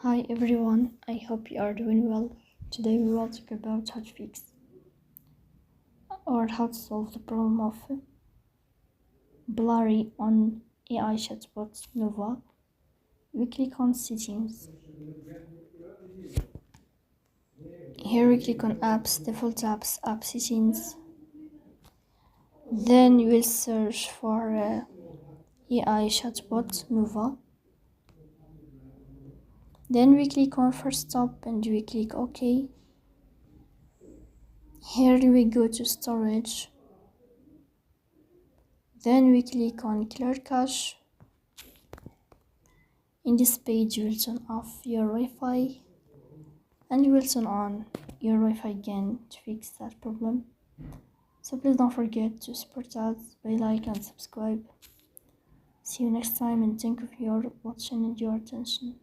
Hi everyone, I hope you are doing well. Today we will talk about how to fix or how to solve the problem of blurry on AI chatbot Nova. We click on settings. Here we click on apps, default apps, app settings. Then we will search for AI chatbot Nova. Then we click on first stop and we click OK. Here we go to storage. Then we click on clear cache. In this page you will turn off your Wi-Fi and you will turn on your Wi-Fi again to fix that problem. So please don't forget to support us by like and subscribe. See you next time and thank you for your watching and your attention.